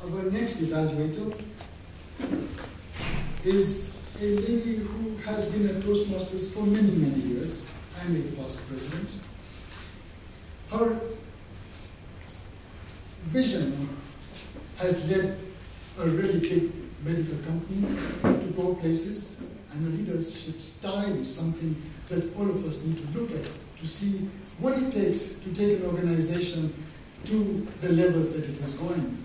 Our next evaluator is a lady who has been at Toastmasters for many, many years. I'm a past president. Her vision has led a really big medical company to go places, and her leadership style is something that all of us need to look at to see what it takes to take an organization to the levels that it is going.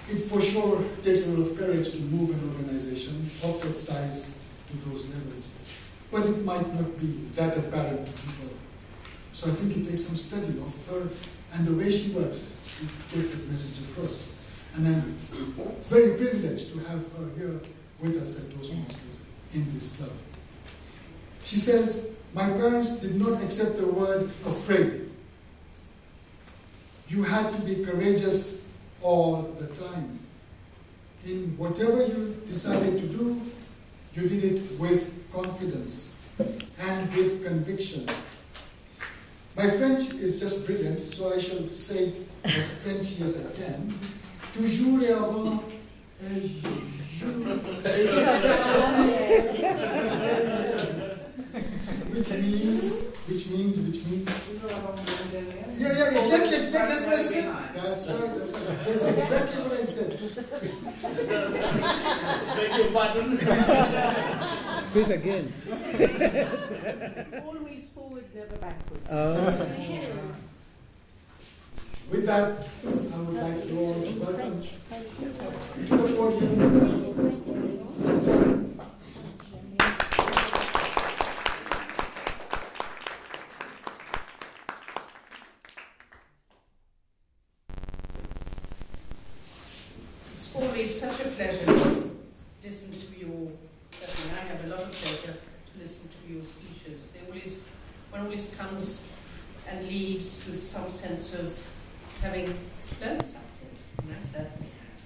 It for sure takes a lot of courage to move an organization of that size to those levels. But it might not be that apparent to people. So I think it takes some study of her and the way she works to get that message across. And I'm very privileged to have her here with us at Toastmasters in this club. She says, "My parents did not accept the word afraid. You had to be courageous all the time. In whatever you decided to do, you did it with confidence and with conviction." My French is just brilliant, so I shall say it as Frenchy as I can. Toujours et avant, which means. Yeah, exactly, that's what I said. That's right. That's exactly what I said. Beg your pardon. Say it again. Always forward, never backwards. With that, I would like you all to welcome to the podium. It's always such a pleasure to listen to your, I have a lot of pleasure to listen to your speeches. One always comes and leaves with some sense of having learned something, and I certainly have.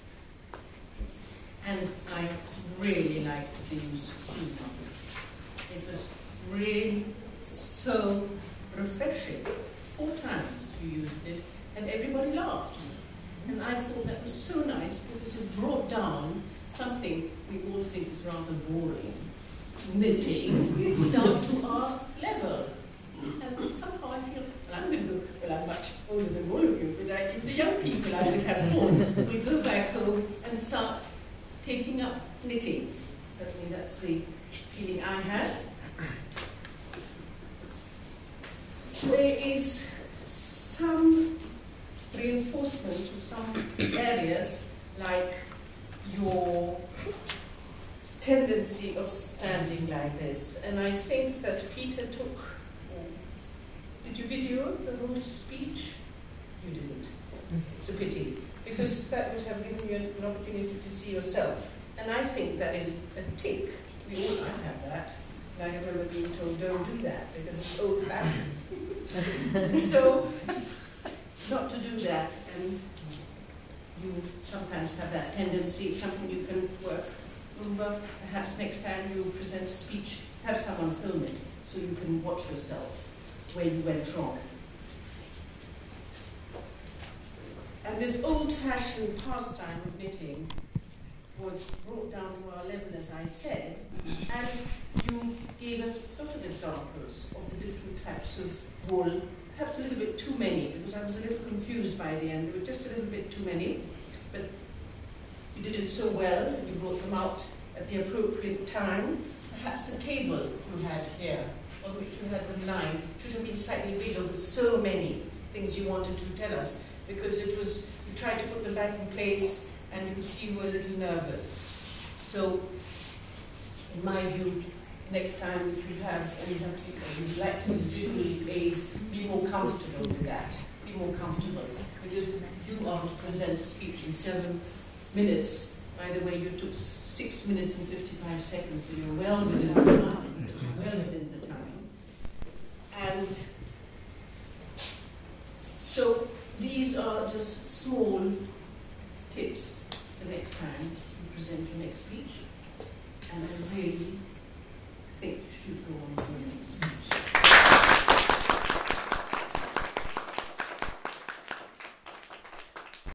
And I really liked the use of humor. It was really so refreshing. 4 times you used it, and everybody laughed. And I thought that was so nice because it brought down something we all think is rather boring, knitting, down to our level. And somehow I feel, I'm much older than all of you, but the young people I would have thought will go back home and start taking up knitting. Certainly that's the feeling I had. There is some reinforcement of some areas, like your tendency of standing like this. And I think that Peter took, did you video the whole speech? You didn't. It's a pity, because that would have given you an opportunity to see yourself. And I think that is a tick. We all might have that. And I remember being told, don't do that, because it's old-fashioned. So, not to do that, and you sometimes have that tendency. It's something you can work over. Perhaps next time you present a speech, have someone film it, so you can watch yourself where you went wrong. And this old-fashioned pastime of knitting was brought down to our level, as I said, and you gave us a lot of examples of the different types of wool, perhaps a little bit too many, because I was a little confused by the end. There were just a little bit too many, but you did it so well, and you brought them out at the appropriate time. Perhaps the table you had here, on which you had them lying, should have been slightly bigger with so many things you wanted to tell us, because it was, you tried to put them back in place and you could see you were a little nervous. So, in my view, next time if you have, and you'd like to use visual aids, be more comfortable with that. Be more comfortable. Because you are to present a speech in 7 minutes. By the way, you took 6 minutes and 55 seconds, so you're well within the time. Well within the time. And so these are just small tips the next time you present your next speech. And I really think you should go on doing